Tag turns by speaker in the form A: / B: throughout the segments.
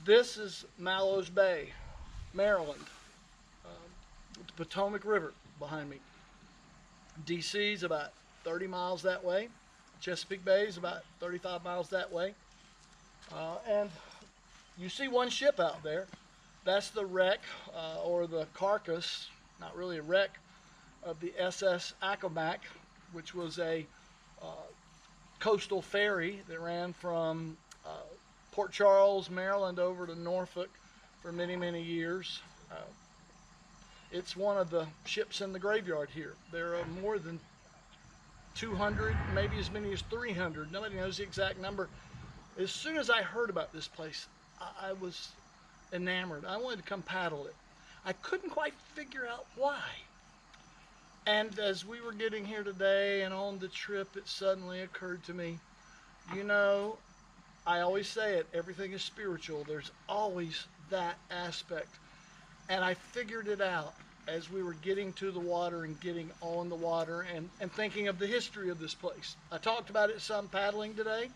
A: This is Mallows Bay, Maryland, with the Potomac River behind me. DC is about 30 miles that way. Chesapeake Bay is about 35 miles that way. And you see one ship out there. That's the wreck or the carcass, not really a wreck, of the SS Accomack, which was a coastal ferry that ran from Port Charles, Maryland over to Norfolk for many, many years. It's one of the ships in the graveyard here. There are more than 200, maybe as many as 300. Nobody knows the exact number. As soon as I heard about this place, I was enamored. I wanted to come paddle it. I couldn't quite figure out why. And as we were getting here today and on the trip, it suddenly occurred to me, you know, I always say it, everything is spiritual. There's always that aspect. And I figured it out as we were getting to the water and getting on the water and thinking of the history of this place. I talked about it some paddling today.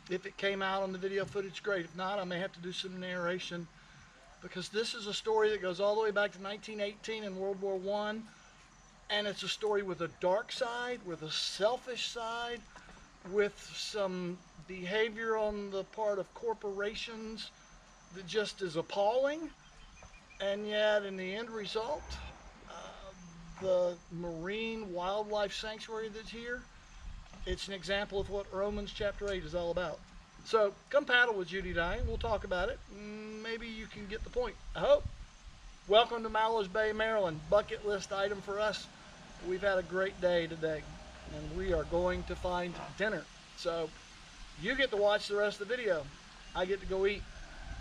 A: If it came out on the video footage, great. If not, I may have to do some narration, because this is a story that goes all the way back to 1918 in World War I. And it's a story with a dark side, with a selfish side, with some behavior on the part of corporations that just is appalling. And yet, in the end result, the marine wildlife sanctuary that's here, it's an example of what Romans chapter 8 is all about. So come paddle with Judy and I, and we'll talk about it. Maybe you can get the point, I hope. Welcome to Mallows Bay, Maryland. Bucket list item for us. We've had a great day today, and we are going to find dinner. So you get to watch the rest of the video. I get to go eat.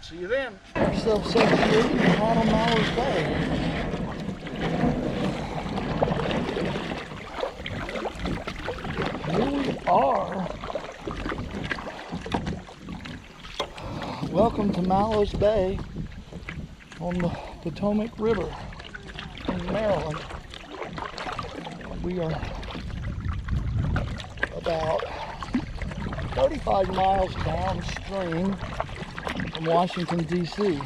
A: See you then. Ourselves so here out on Mallows Bay. Here we are. Welcome to Mallows Bay on the Potomac River in Maryland. We are about 35 miles downstream from Washington, D.C.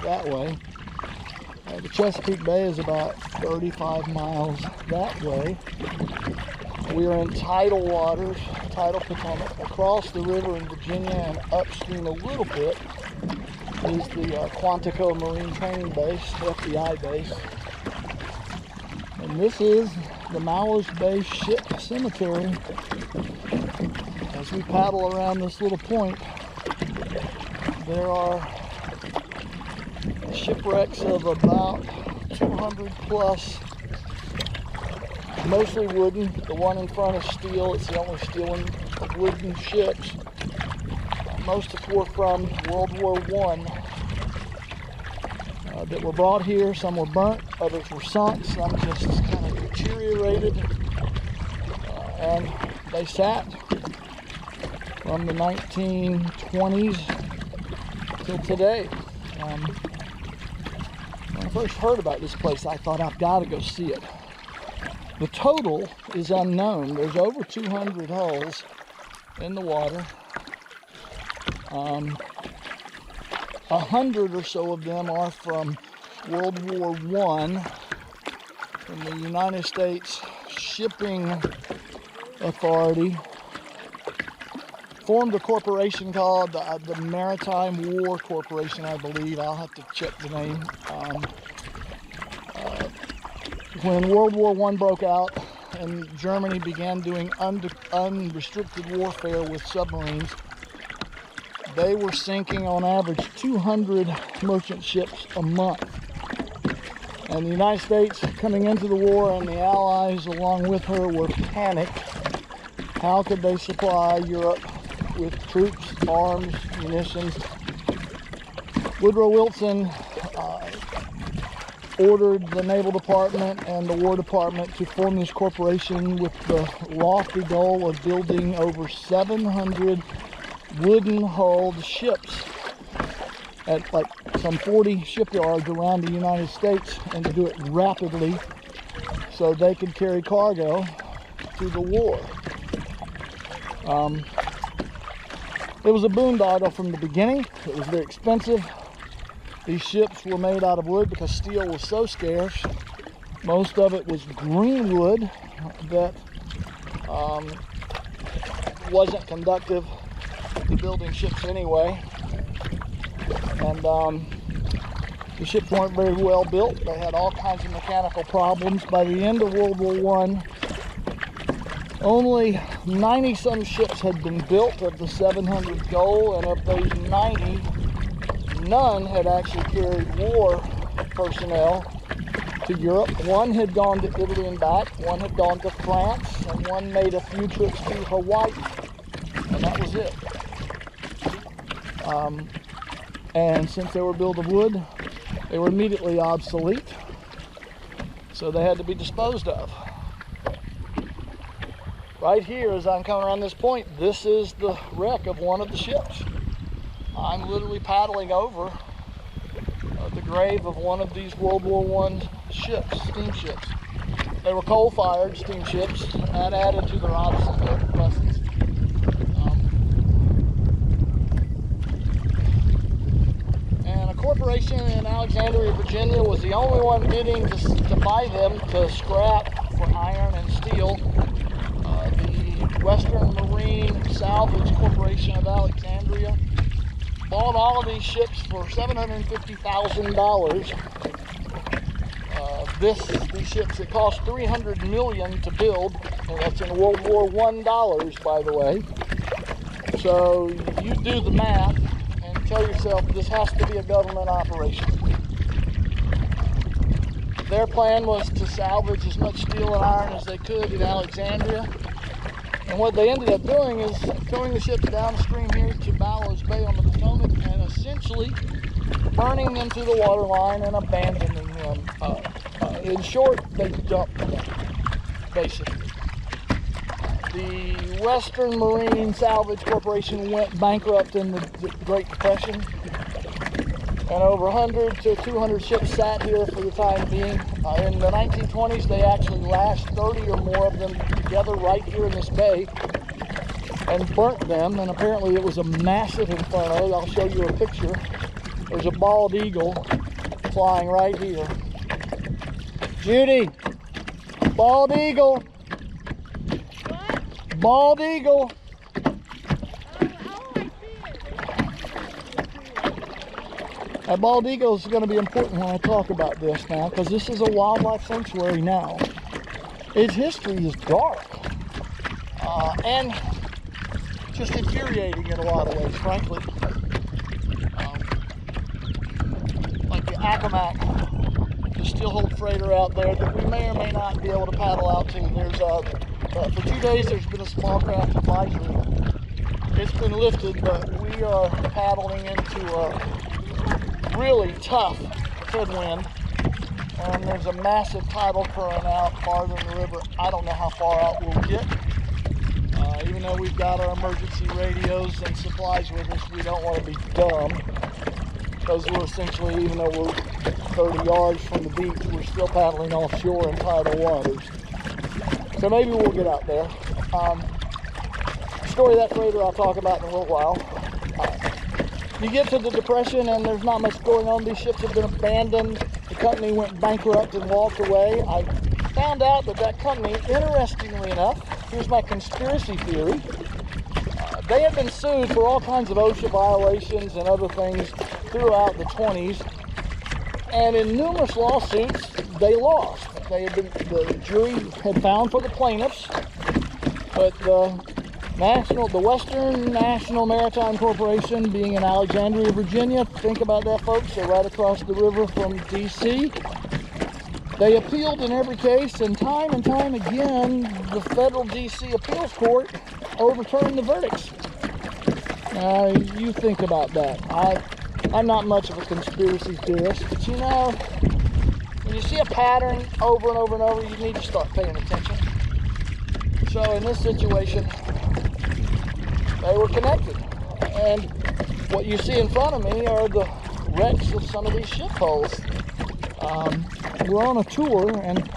A: that way. The Chesapeake Bay is about 35 miles that way. We are in tidal waters, tidal Potomac. Across the river in Virginia and upstream a little bit is the Quantico Marine Training Base, FBI base. And this is the Mallows Bay Ship Cemetery. As we paddle around this little point, there are shipwrecks of about 200 plus, mostly wooden. The one in front is steel. It's the only steel and wooden ships. Most were from World War I that were brought here. Some were burnt, others were sunk, some just kind of deteriorated. And they sat from the 1920s till today. When I first heard about this place, I thought, I've got to go see it. The total is unknown. There's over 200 hulls in the water. 100 or so of them are from World War I, from the United States Shipping Authority. Formed a corporation called the Maritime War Corporation, I believe. I'll have to check the name. When World War I broke out and Germany began doing unrestricted warfare with submarines, they were sinking on average 200 merchant ships a month. And the United States, coming into the war, and the Allies along with her, were panicked. How could they supply Europe with troops, arms, munitions? Woodrow Wilson ordered the Naval Department and the War Department to form this corporation with the lofty goal of building over 700 wooden-hulled ships at like some 40 shipyards around the United States, and to do it rapidly so they could carry cargo to the war. It was a boondoggle from the beginning. It was very expensive. These ships were made out of wood because steel was so scarce. Most of it was green wood that wasn't conductive to building ships anyway. And the ships weren't very well built. They had all kinds of mechanical problems. By the end of World War I, only 90-some ships had been built of the 700 goal, and of those 90, none had actually carried war personnel to Europe. One had gone to Italy and back, one had gone to France, and one made a few trips to Hawaii, and that was it. And since they were built of wood, they were immediately obsolete, so they had to be disposed of. Right here, as I'm coming around this point, this is the wreck of one of the ships. I'm literally paddling over the grave of one of these World War I ships, steamships. They were coal-fired steamships. That added to their obsolescence. And a corporation in Alexandria, Virginia was the only one bidding to buy them to scrap for iron and steel. The Western Marine Salvage Corporation of Alexandria bought all of these ships for $750,000. These ships, it cost $300 million to build, and that's in World War I dollars, by the way. So you do the math and tell yourself this has to be a government operation. Their plan was to salvage as much steel and iron as they could in Alexandria. And what they ended up doing is towing the ships downstream here to Mallows Bay on the Potomac and essentially burning them to the waterline and abandoning them. In short, they dumped them, basically. The Western Marine Salvage Corporation went bankrupt in the Great Depression, and over 100 to 200 ships sat here for the time being. In the 1920s, they actually lashed 30 or more of them together right here in this bay and burnt them, and apparently it was a massive inferno. I'll show you a picture. There's a bald eagle flying right here. Judy, bald eagle.
B: What?
A: Bald eagle.
B: Oh, I see it.
A: That bald eagle is going to be important when I talk about this now, because this is a wildlife sanctuary now. Its history is dark and just infuriating in a lot of ways, frankly. Like the Accomack, the steelhold freighter out there that we may or may not be able to paddle out to. There's for 2 days there's been a small craft advisory. It's been lifted, but we are paddling into a really tough headwind, and there's a massive tidal current out farther in the river. I don't know how far out we'll get. Even though we've got our emergency radios and supplies with us, we don't want to be dumb, because we're essentially, even though we're 30 yards from the beach, we're still paddling offshore in tidal waters. So maybe we'll get out there. The story of that freighter I'll talk about in a little while. You get to the Depression and there's not much going on. These ships have been abandoned. The company went bankrupt and walked away. I found out that that company, interestingly enough, here's my conspiracy theory, they had been sued for all kinds of OSHA violations and other things throughout the 20s, and in numerous lawsuits they lost. The jury had found for the plaintiffs, but the Western National Maritime Corporation, being in Alexandria, Virginia, think about that, folks, they're right across the river from D.C. They appealed in every case, and time again, the federal D.C. appeals court overturned the verdicts. You think about that. I'm not much of a conspiracy theorist, but you know, when you see a pattern over and over and over, you need to start paying attention. So in this situation, they were connected. And what you see in front of me are the wrecks of some of these ship hulls. We're on a tour, and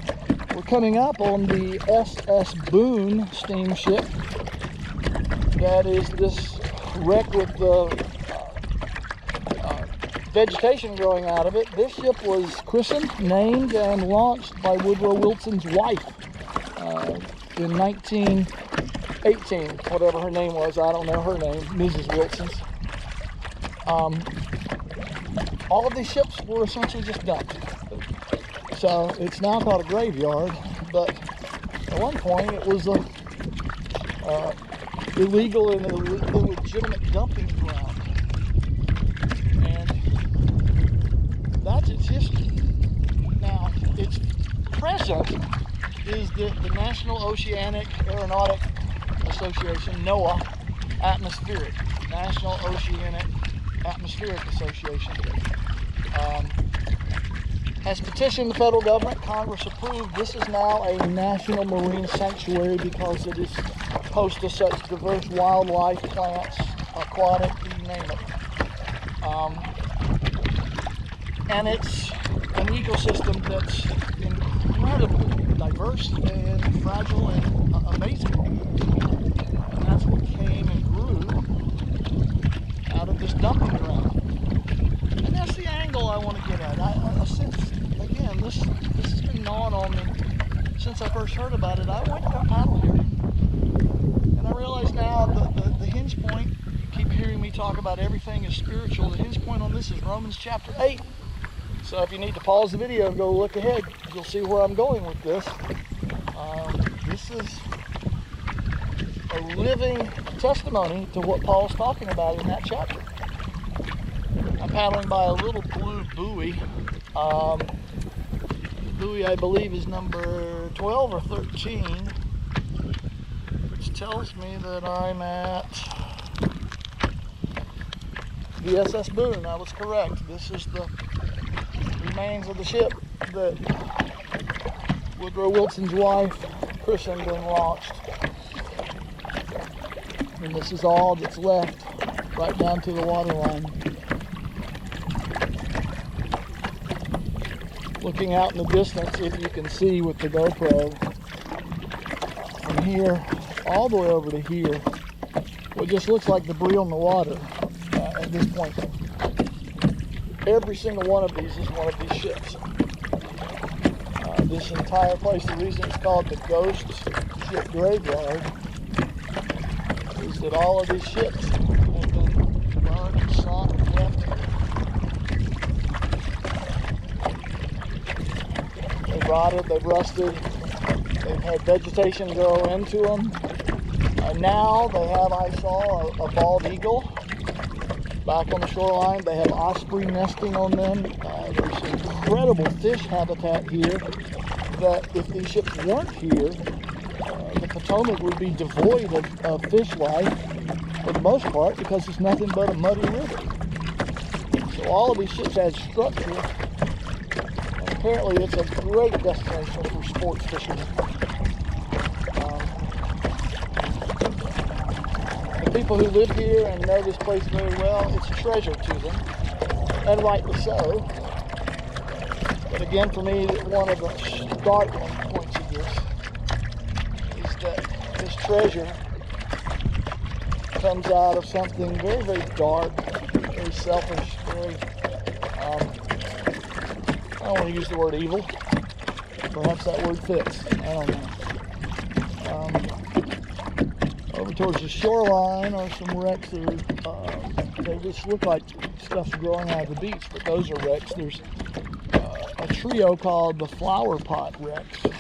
A: we're coming up on the SS Boone steamship. That is this wreck with the vegetation growing out of it. This ship was christened, named, and launched by Woodrow Wilson's wife in 1918, whatever her name was. I don't know her name, Mrs. Wilson's. All of these ships were essentially just dumped. So it's now called a graveyard, but at one point it was a illegal and illegitimate dumping ground. And that's its history. Now, its present is the National Oceanic Aeronautic Association, NOAA, National Oceanic Atmospheric Association, has petitioned the federal government. Congress approved. This is now a national marine sanctuary because it is host to such diverse wildlife, plants, aquatic, you name it. And it's an ecosystem that's incredibly diverse and fragile and amazing. And that's what came and grew out of this dumping ground. And that's the angle I want to get at. I sense, again, this has been gnawing on me since I first heard about it. I went to go paddle here. And I realize now the hinge point, you keep hearing me talk about everything is spiritual. The hinge point on this is Romans chapter 8. So if you need to pause the video and go look ahead, you'll see where I'm going with this. This is a living testimony to what Paul's talking about in that chapter. I'm paddling by a little blue buoy. The buoy, I believe, is number 12 or 13, which tells me that I'm at the SS Boone. I was correct. This is the remains of the ship that Woodrow Wilson's wife christened and launched. And this is all that's left, right down to the waterline. Looking out in the distance, if you can see with the GoPro, from here all the way over to here, what just looks like debris on the water at this point. Every single one of these is one of these ships. This entire place, the reason it's called the Ghost Ship Graveyard, is that all of these ships have been burned and sunk and left. They've rotted, they've rusted, they've had vegetation grow into them. Now they have, I saw, a bald eagle back on the shoreline. They have osprey nesting on them. There's incredible fish habitat here that if these ships weren't here, the Potomac would be devoid of fish life for the most part because it's nothing but a muddy river. So all of these ships had structure, and apparently it's a great destination for sports fishing. The people who live here and know this place very well, it's a treasure to them, and rightly so. But again, for me, one of the startling points of this is that this treasure comes out of something very, very dark, very selfish, very, I don't want to use the word evil. Perhaps that word fits. I don't know. Over towards the shoreline are some wrecks that are, they just look like stuff's growing out of the beach, but those are wrecks. There's a trio called the Flower Pot wrecks that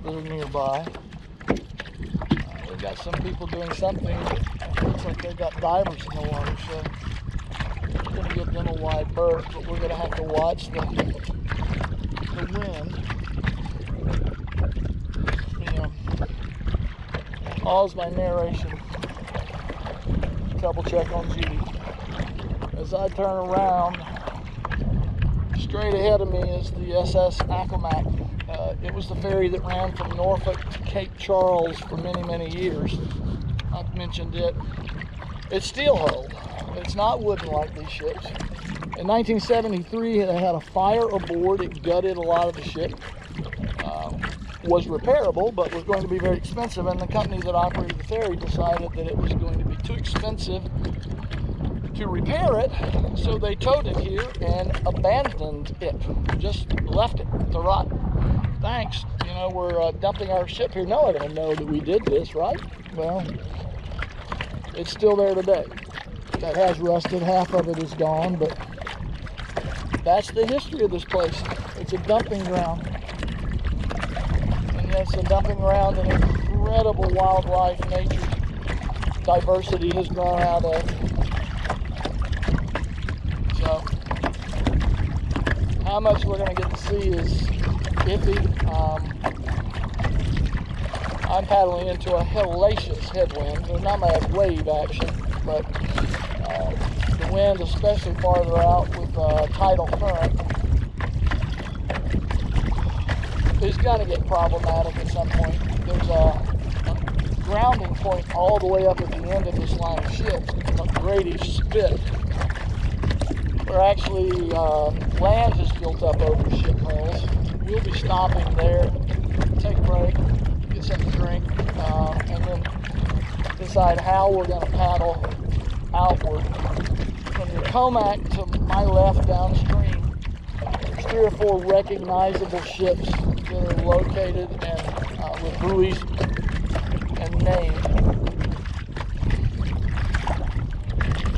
A: are nearby. We've got some people doing something that looks like they've got divers in the water, so we're going to give them a wide berth, but we're going to have to watch the wind. Pause my narration, double check on Judy. As I turn around, straight ahead of me is the SS Accomac. It was the ferry that ran from Norfolk to Cape Charles for many, many years. I've mentioned it. It's steel-hulled. It's not wooden like these ships. In 1973, they had a fire aboard. It gutted a lot of the ship. was repairable, but was going to be very expensive, and the company that operated the ferry decided that it was going to be too expensive to repair it, so they towed it here and abandoned it, just left it to rot. Thanks, you know, we're dumping our ship here. No, I don't know that we did this, right? Well, it's still there today. That has rusted, half of it is gone, but that's the history of this place. It's a dumping ground. And it's a dumping ground and incredible wildlife, nature, diversity has grown out of. So, how much we're going to get to see is iffy. I'm paddling into a hellacious headwind. There's not much wave action, but the wind, especially farther out with tidal current, is going to get problematic at some point. There's a grounding point all the way up at the end of this line of ships, Grady's Spit, where actually land is built up over ship hulls. We'll be stopping there, take a break, get something to drink, and then decide how we're going to paddle outward. From the Comac to my left downstream, there's 3 or 4 recognizable ships that are located and with buoys and names.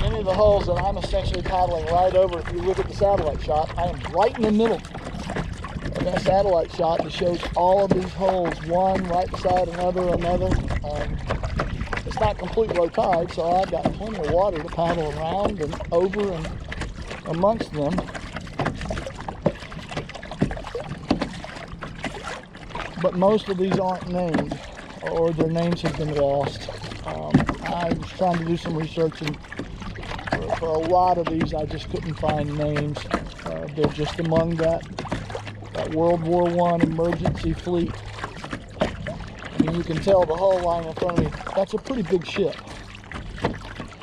A: Many of the hulls that I'm essentially paddling right over, if you look at the satellite shot, I am right in the middle of that satellite shot that shows all of these holes, one right beside another. It's not complete low tide, so I've got plenty of water to paddle around and over and amongst them. But most of these aren't named, or their names have been lost. I was trying to do some research, and for a lot of these I just couldn't find names. They're just among that World War I emergency fleet. I mean, you can tell the hull line in front of me, that's a pretty big ship.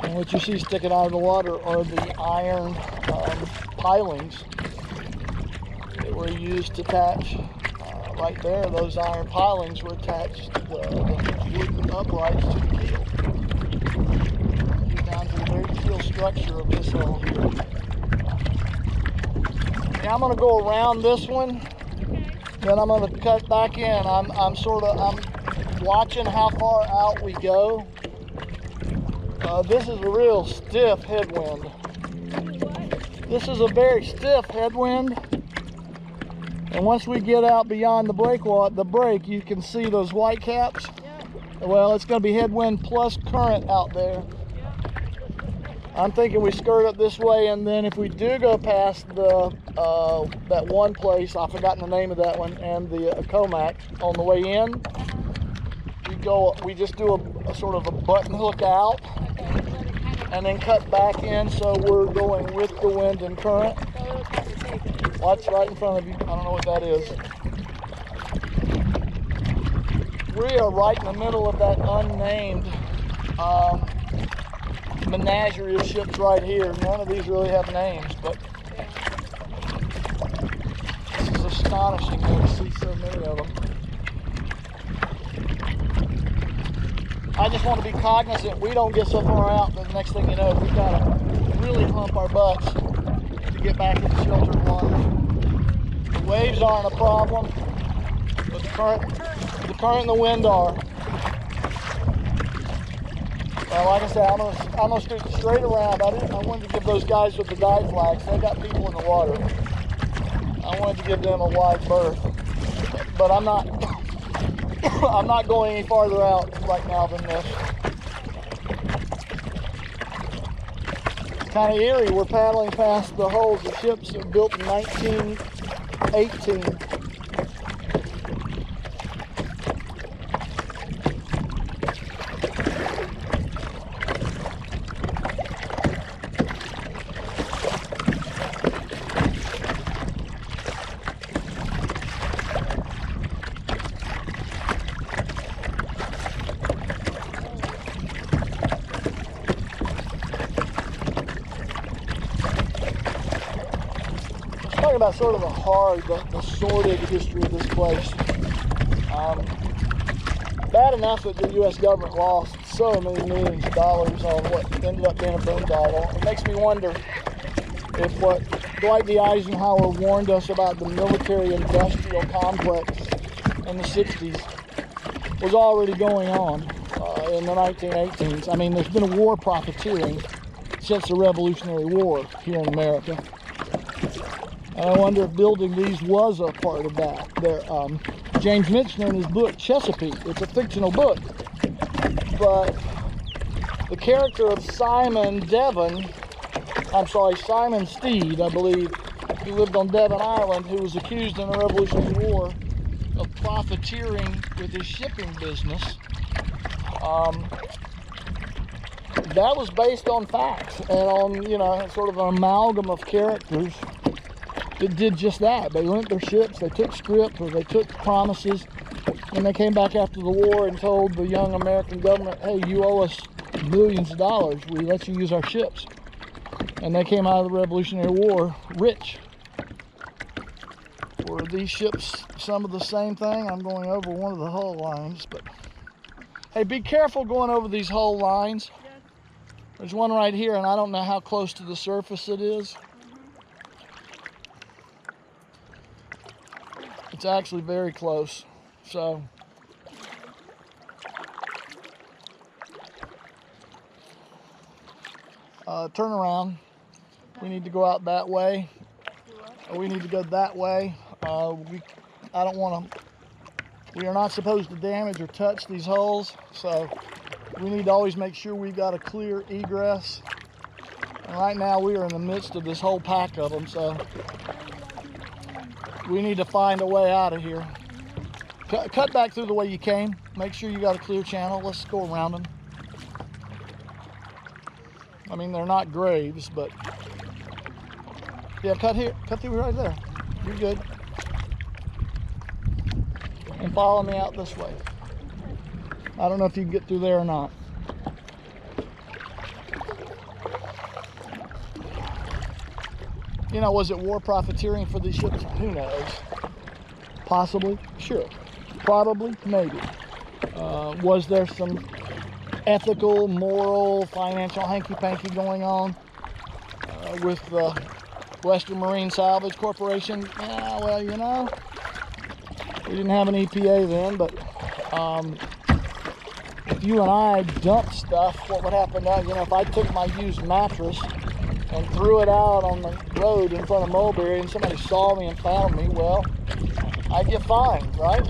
A: And what you see sticking out of the water are the iron pilings that were used to attach. Right there, those iron pilings were attached to the wooden uprights to the keel. Get down to the very keel structure of this hull here. Now I'm going to go around this one, then I'm going to cut back in. I'm watching how far out we go. This is a real stiff headwind. This is a very stiff headwind. And once we get out beyond the break, you can see those white caps. Yeah. Well, it's going to be headwind plus current out there. Yeah. I'm thinking we skirt up this way, and then if we do go past the that one place, I've forgotten the name of that one, and the Comac on the way in, we just do a sort of a button hook out, and then cut back in, so we're going with the wind and current. Watch right in front of you. I don't know what that is. We are right in the middle of that unnamed menagerie of ships right here. None of these really have names, but this is astonishing to see so many of them. I just want to be cognizant we don't get so far out that the next thing you know, we've got to really hump our butts to get back into sheltered water. The waves aren't a problem, but the current and the wind are. Well, like I said, I'm gonna scoot straight around. I wanted to give those guys with the guide flags, they got people in the water. I wanted to give them a wide berth, but I'm not I'm not going any farther out right now than this. Kind of eerie. We're paddling past the hulls of ships that were built in 1918. About sort of the sordid history of this place. Bad enough that the U.S. government lost so many millions of dollars on what ended up being a boondoggle. It makes me wonder if what Dwight D. Eisenhower warned us about the military-industrial complex in the 60s was already going on in the 1918s. I mean, there's been a war profiteering since the Revolutionary War here in America. And I wonder if building these was a part of that. James mentioned in his book, Chesapeake, it's a fictional book, but the character of Simon Steed, I believe, who lived on Devon Island, who was accused in the Revolutionary War of profiteering with his shipping business, that was based on facts and on, you know, sort of an amalgam of characters that did just that. They lent their ships, they took script, or they took promises, and they came back after the war and told the young American government, hey, you owe us millions of dollars, we let you use our ships. And they came out of the Revolutionary War rich. Were these ships some of the same thing? I'm going over one of the hull lines, but hey, be careful going over these hull lines.
B: Yes.
A: There's one right here, and I don't know how close to the surface it is. It's actually very close, so turn around. We need to go out that way. We need to go that way. I don't want to. We are not supposed to damage or touch these hulls, so we need to always make sure we've got a clear egress. And right now we are in the midst of this whole pack of them, so we need to find a way out of here. Cut back through the way you came. Make sure you got a clear channel. Let's go around them. I mean, they're not graves, but yeah, cut through right there. You're good. And follow me out this way. I don't know if you can get through there or not. You know, was it war profiteering for these ships? Who knows? Possibly, sure. Probably, maybe. Was there some ethical, moral, financial hanky-panky going on with the Western Marine Salvage Corporation? Yeah, well, you know, we didn't have an EPA then, but if you and I dumped stuff, what would happen now? You know, if I took my used mattress and threw it out on the road in front of Mulberry and somebody saw me and found me, well, I'd get fined, right?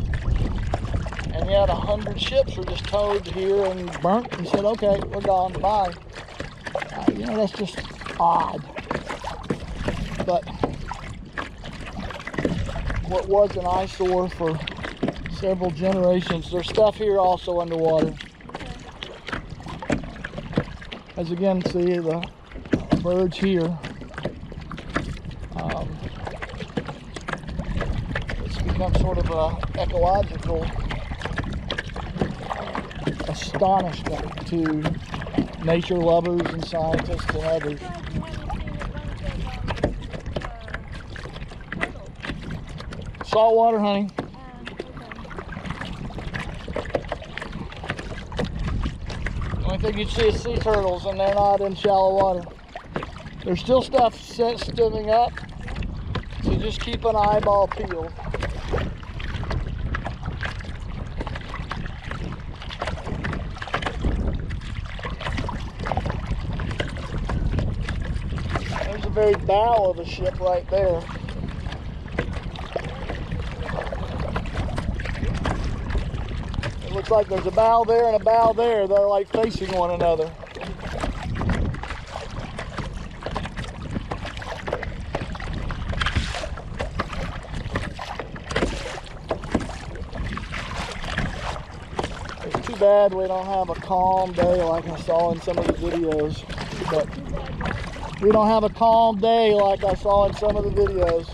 A: And yet 100 ships were just towed here and burnt and said, okay, we're gone, bye. You know, that's just odd. But what was an eyesore for several generations, there's stuff here also underwater. As again, see the birds here. It's become sort of a ecological astonishment to nature lovers and scientists and others. Saltwater, honey. The only thing you'd see is sea turtles, and they're not in shallow water. There's still stuff stimming up, so just keep an eyeball peeled. There's the very bow of a ship right there. It looks like there's a bow there and a bow there. They're like facing one another. It's too bad we don't have a calm day like I saw in some of the videos. But we don't have a calm day like I saw in some of the videos.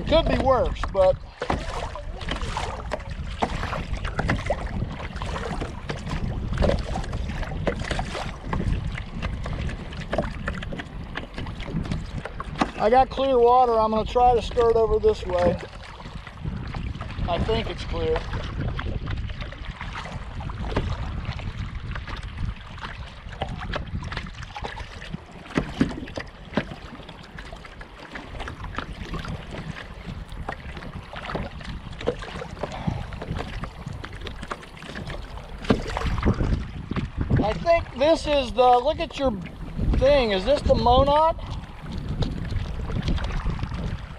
A: Could be worse, but I got clear water. I'm going to try to skirt over this way. I think it's clear. I think this is the, look at your thing, is this the monad?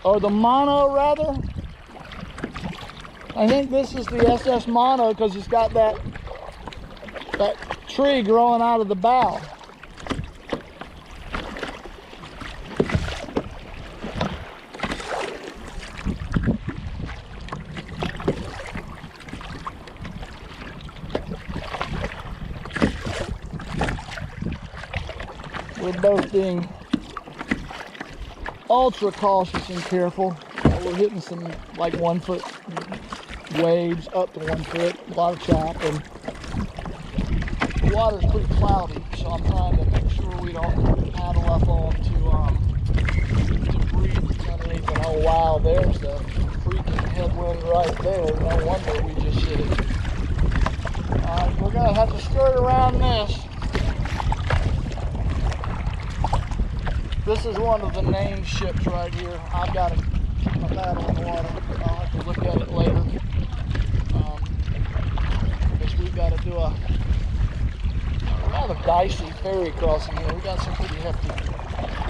A: Or the mono rather? I think this is the SS mono because it's got that tree growing out of the bow. We're both being ultra cautious and careful. We're hitting some like 1 foot waves up to 1 foot, a lot of chop, and the water's pretty cloudy, so I'm trying to make sure we don't paddle up onto debris that's underneath it. Oh wow, there's the freaking headwind right there. No wonder we just hit it. Alright, we're gonna have to skirt around this. This is one of the named ships right here. I've got to keep my paddle in the water. I'll have to look at it later. Because we've got to do a rather dicey ferry crossing here. We got some pretty hefty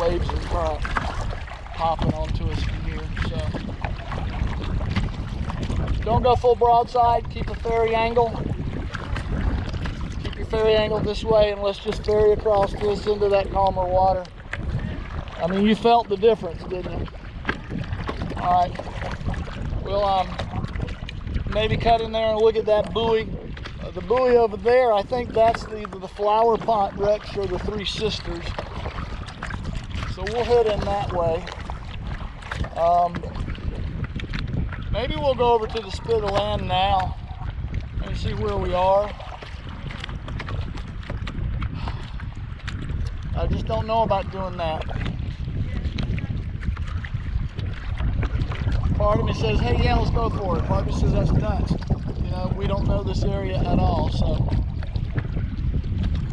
A: waves and current popping onto us from here. So don't go full broadside. Keep a ferry angle. Keep your ferry angle this way, and let's just ferry across this into that calmer water. I mean, you felt the difference, didn't you? All right, we'll maybe cut in there and look at that buoy. The buoy over there, I think that's the flower pot wrecks or the Three Sisters. So we'll head in that way. Maybe we'll go over to the spit of land now and see where we are. I just don't know about doing that. Part of me says, hey, yeah, let's go for it. Part of me says, that's nuts. You know, we don't know this area at all, so.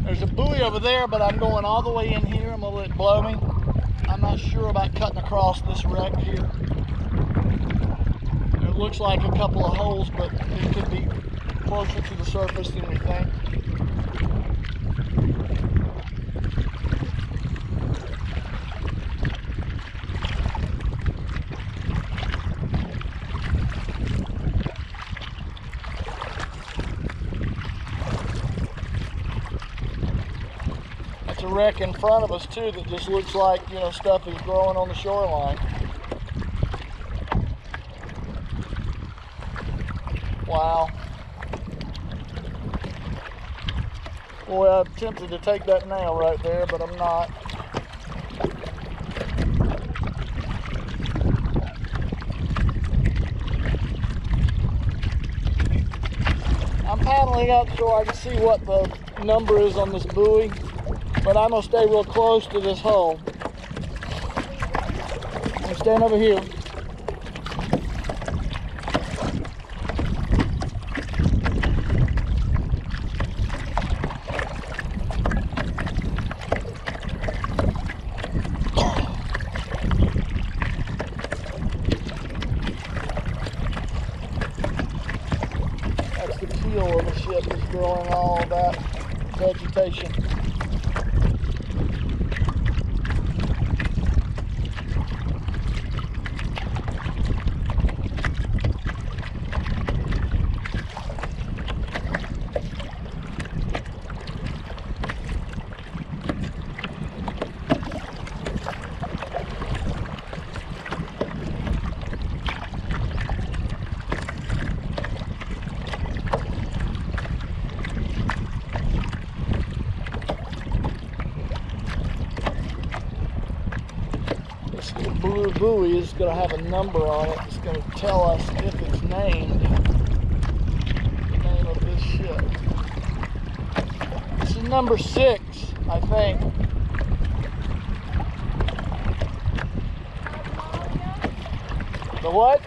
A: There's a buoy over there, but I'm going all the way in here. I'm gonna let it blow me. I'm not sure about cutting across this wreck here. It looks like a couple of holes, but it could be closer to the surface than we think. A wreck in front of us too that just looks like, you know, stuff is growing on the shoreline. Wow. Boy, I'm tempted to take that nail right there, but I'm not. I'm paddling up so I can see what the number is on this buoy. But I'm gonna stay real close to this hull. I'm staying over here. That's the keel of the ship that's growing all that vegetation. Blue buoy is going to have a number on it. It's going to tell us if it's named. The name of this ship. This is number 6, I think. what?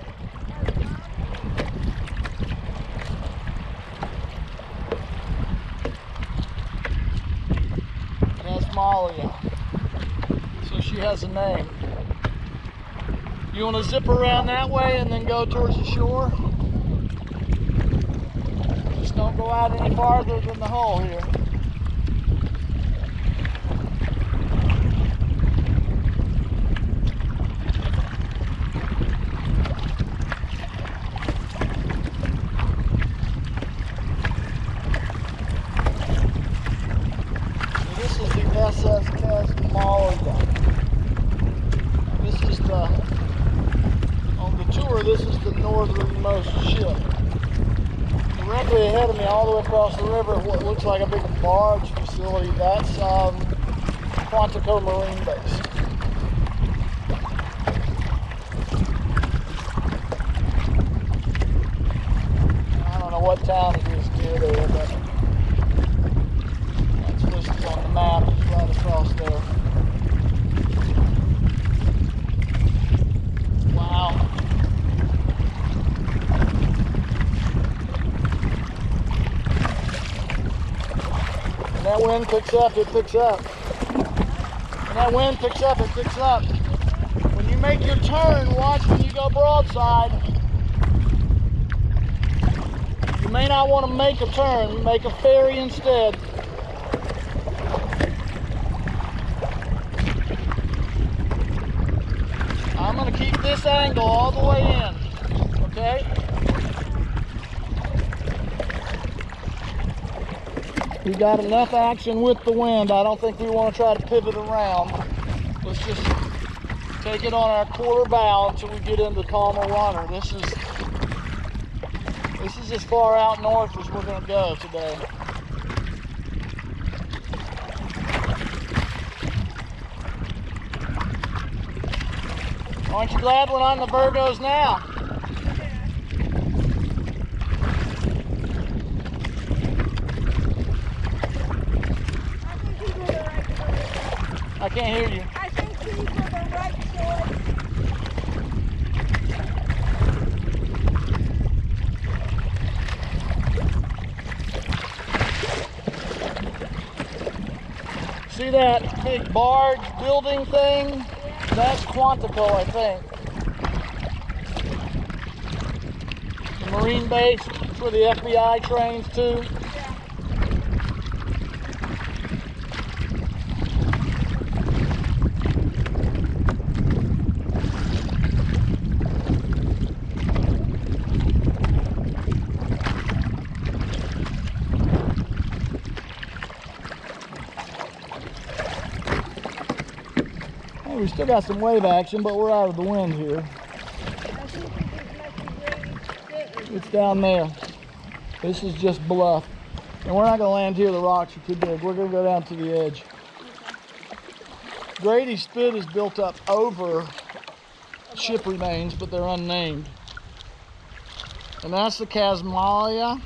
A: That's Mallows. So she has a name. You want to zip around that way and then go towards the shore? Just don't go out any farther than the hole here. SS Mallows. This is on the tour, this is the northernmost ship. Directly ahead of me, all the way across the river, what looks like a big barge facility, that's Quantico Marine Base. I don't know what town it is near there, but that's listed on the map. It's right across there. Wow. When that wind picks up, it picks up. When that wind picks up, it picks up. When you make your turn, watch when you go broadside. You may not want to make a turn, make a ferry instead. I'm going to keep this angle all the way in, okay? We got enough action with the wind. I don't think we want to try to pivot around. Let's just take it on our quarter bow until we get into calmer water. This is as far out north as we're going to go today. Aren't you glad we're on the Virgos now? I can't hear you.
B: I think these were the right choice.
A: See that big barge building thing? Yeah. That's Quantico, I think. The Marine base for the FBI trains too. We still got some wave action, but we're out of the wind here. It's down there. This is just bluff. And we're not going to land here. The rocks are too big. We're going to go down to the edge. Grady's Spit is built up over ship remains, but they're unnamed. And that's the Casmalia.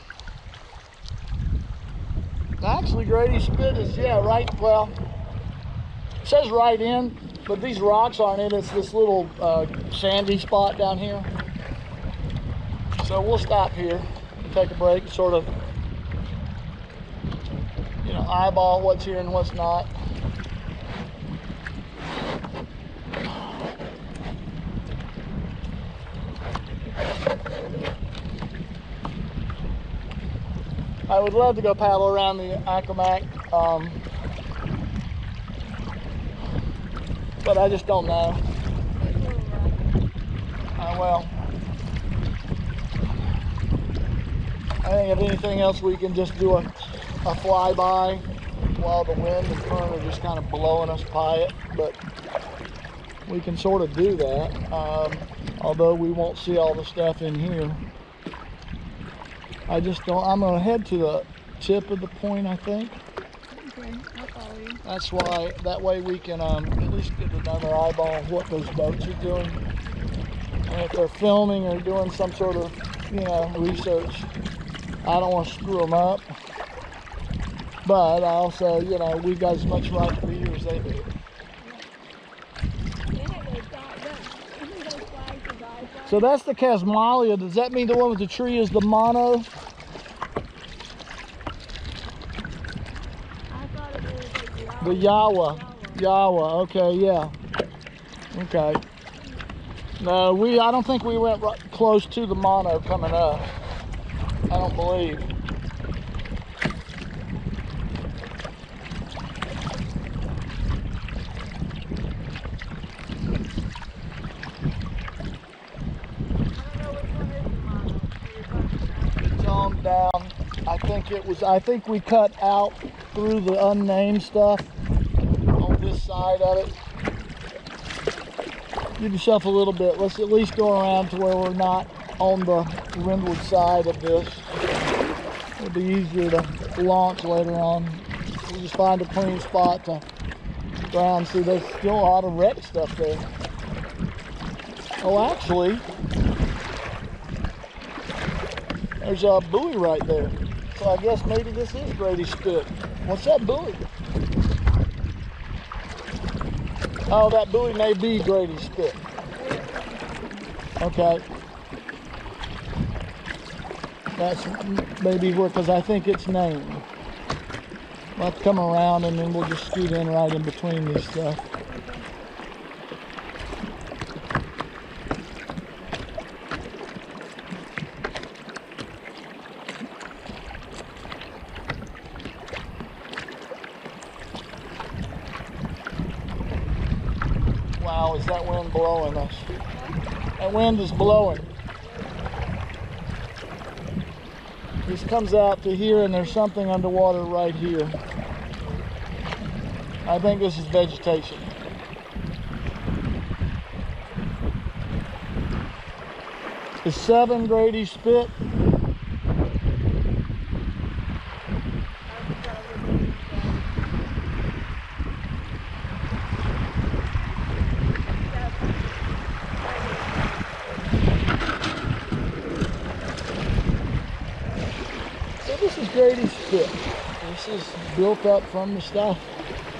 A: Actually, Grady's Spit is, yeah, right, well, it says right in. But these rocks aren't in, it's this little sandy spot down here. So we'll stop here and take a break, sort of, you know, eyeball what's here and what's not. I would love to go paddle around the Accomack. But I just don't know. Well, I think if anything else, we can just do a flyby while the wind and current are just kind of blowing us by it. But we can sort of do that, although we won't see all the stuff in here. I just don't. I'm going to head to the tip of the point, I think.
B: Okay, I'll follow you.
A: That's why, that way we can at least get another eyeball on what those boats are doing. And if they're filming or doing some sort of, you know, research, I don't want to screw them up. But I also, you know, we've got as much right to be here as they do.
B: They have those flags, isn't those flags the guide flags?
A: So that's the Casmalia. Does that mean the one with the tree is the mono?
B: I thought it was like
A: The Yawa. Yawa, okay, yeah. Okay. No, I don't think we went right close to the mono coming up. I don't believe. It's on down. I think we cut out through the unnamed stuff on this side of it. Give yourself a little bit. Let's at least go around to where we're not on the windward side of this. It'll be easier to launch later on. We'll just find a clean spot to ground. See, there's still a lot of wreck stuff there. Oh, actually, there's a buoy right there. So I guess maybe this is Grady Spit. What's that buoy? Oh, that buoy may be Grady Spit. Okay. That's maybe where, because I think it's named. We'll have to come around and then we'll just scoot in right in between these stuff. Wow, is that wind blowing us? That wind is blowing. This comes out to here and there's something underwater right here. I think this is vegetation. Is 7 Grady Spit? This is Grady Spit. This is built up from the stuff.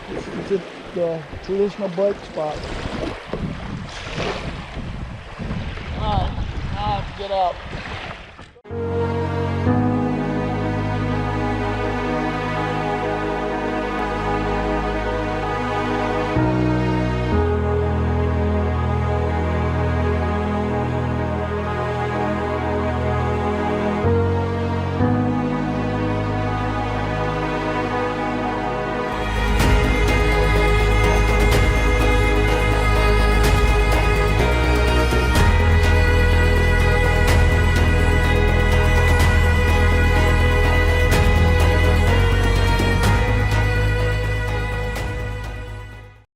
A: This is the traditional break spot. Alright, now I have to get out.